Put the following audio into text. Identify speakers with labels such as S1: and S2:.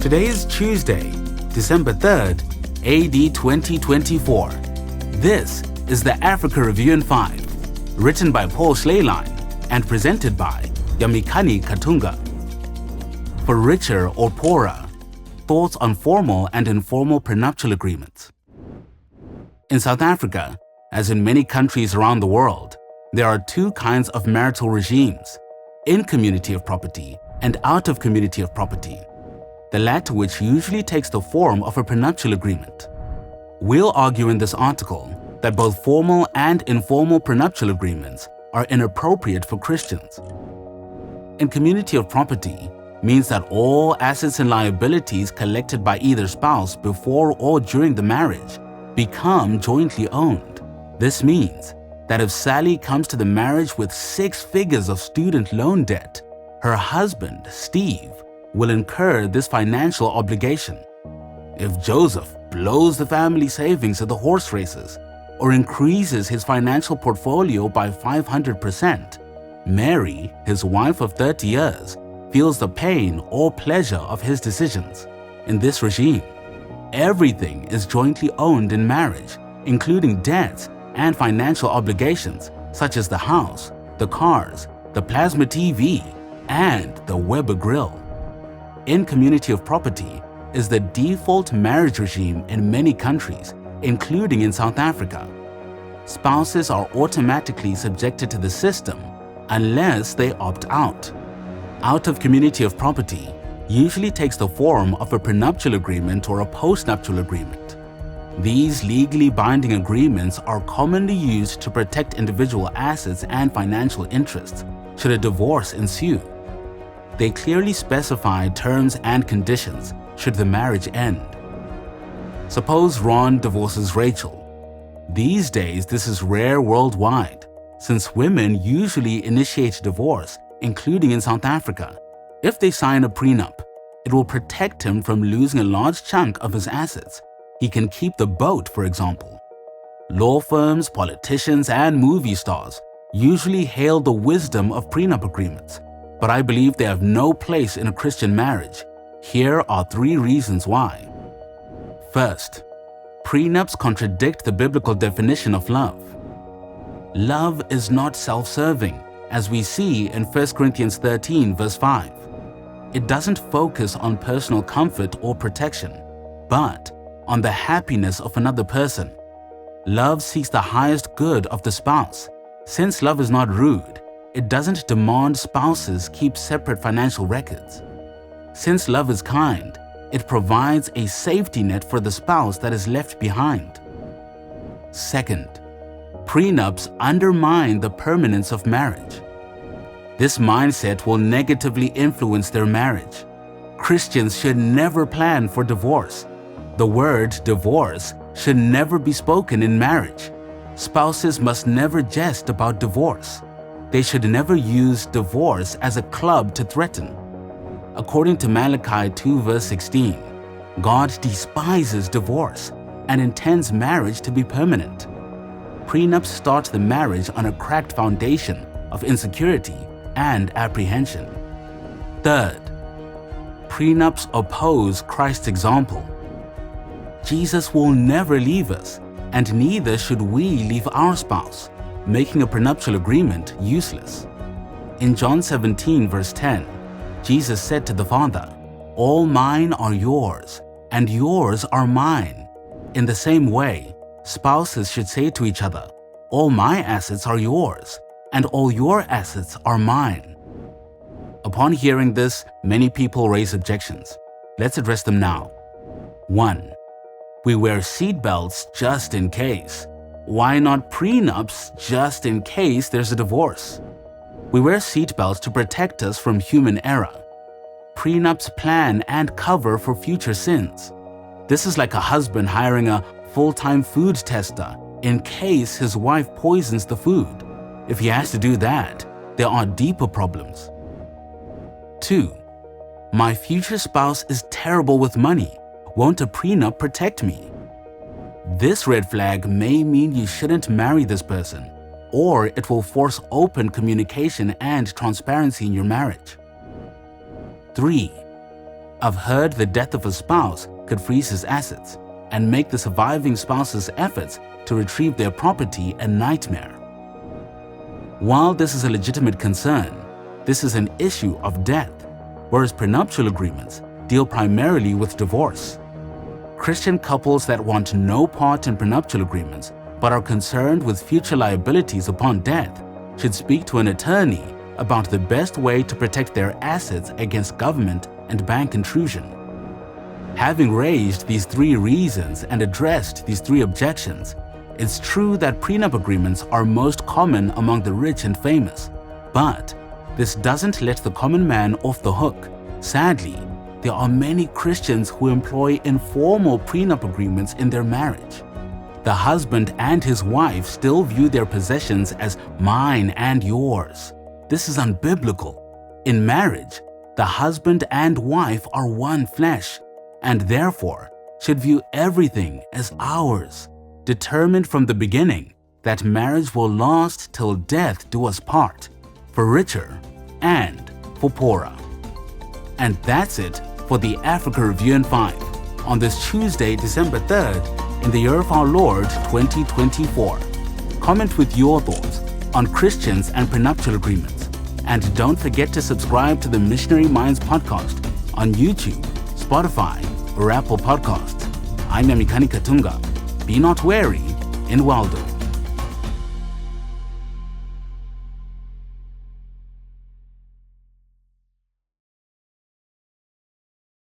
S1: Today is Tuesday, December 3rd, AD 2024. This is the Africa Review in 5, written by Paul Schleierlein and presented by Yamikani Katunga. For richer or poorer, thoughts on formal and informal prenuptial agreements. In South Africa, as in many countries around the world, there are two kinds of marital regimes, in community of property and out of community of property, the latter which usually takes the form of a prenuptial agreement. We'll argue in this article that both formal and informal prenuptial agreements are inappropriate for Christians. In community of property means that all assets and liabilities collected by either spouse before or during the marriage become jointly owned. This means that if Sally comes to the marriage with 6 figures of student loan debt, her husband, Steve, will incur this financial obligation. If Joseph blows the family savings at the horse races or increases his financial portfolio by 500%, Mary, his wife of 30 years, feels the pain or pleasure of his decisions. In this regime, everything is jointly owned in marriage, including debts and financial obligations such as the house, the cars, the plasma TV, and the Weber grill. In community of property is the default marriage regime in many countries, including in South Africa. Spouses are automatically subjected to the system unless they opt out. Out of community of property usually takes the form of a prenuptial agreement or a postnuptial agreement. These legally binding agreements are commonly used to protect individual assets and financial interests should a divorce ensue. They clearly specify terms and conditions should the marriage end. Suppose Ron divorces Rachel. These days, this is rare worldwide, since women usually initiate divorce, including in South Africa. If they sign a prenup, it will protect him from losing a large chunk of his assets. He can keep the boat, for example. Law firms, politicians, and movie stars usually hail the wisdom of prenup agreements, but I believe they have no place in a Christian marriage. Here are 3 reasons why. First, prenups contradict the biblical definition of love. Love is not self-serving, as we see in 1 Corinthians 13 verse 5. It doesn't focus on personal comfort or protection, but on the happiness of another person. Love seeks the highest good of the spouse. Since love is not rude, it doesn't demand spouses keep separate financial records. Since love is kind, it provides a safety net for the spouse that is left behind. Second, prenups undermine the permanence of marriage. This mindset will negatively influence their marriage. Christians should never plan for divorce. The word divorce should never be spoken in marriage. Spouses must never jest about divorce. They should never use divorce as a club to threaten. According to Malachi 2 verse 16, God despises divorce and intends marriage to be permanent. Prenups start the marriage on a cracked foundation of insecurity and apprehension. Third, prenups oppose Christ's example. Jesus will never leave us, and neither should we leave our spouse, making a prenuptial agreement useless. In John 17 verse 10, Jesus said to the Father, "All mine are yours, and yours are mine." In the same way, spouses should say to each other, "All my assets are yours, and all your assets are mine." Upon hearing this, many people raise objections. Let's address them now. 1. We wear seatbelts just in case. Why not prenups just in case there's a divorce? We wear seatbelts to protect us from human error. Prenups plan and cover for future sins. This is like a husband hiring a full-time food tester in case his wife poisons the food. If he has to do that, there are deeper problems. 2. My future spouse is terrible with money. Won't a prenup protect me? This red flag may mean you shouldn't marry this person, or it will force open communication and transparency in your marriage. 3. I've heard the death of a spouse could freeze his assets and make the surviving spouse's efforts to retrieve their property a nightmare. While this is a legitimate concern, this is an issue of death, whereas prenuptial agreements deal primarily with divorce. Christian couples that want no part in prenuptial agreements but are concerned with future liabilities upon death should speak to an attorney about the best way to protect their assets against government and bank intrusion. Having raised these 3 reasons and addressed these 3 objections, it's true that prenup agreements are most common among the rich and famous, but this doesn't let the common man off the hook. Sadly, there are many Christians who employ informal prenup agreements in their marriage. The husband and his wife still view their possessions as mine and yours. This is unbiblical. In marriage, the husband and wife are one flesh, and therefore should view everything as ours, determined from the beginning that marriage will last till death do us part, for richer and for poorer. And that's it for the Africa Review in 5 on this Tuesday, December 3rd, in the year of our Lord 2024. Comment with your thoughts on Christians and prenuptial agreements. And don't forget to subscribe to the Missionary Minds podcast on YouTube, Spotify, or Apple Podcasts. I'm Yamikani Katunga. Be not wary in well doing.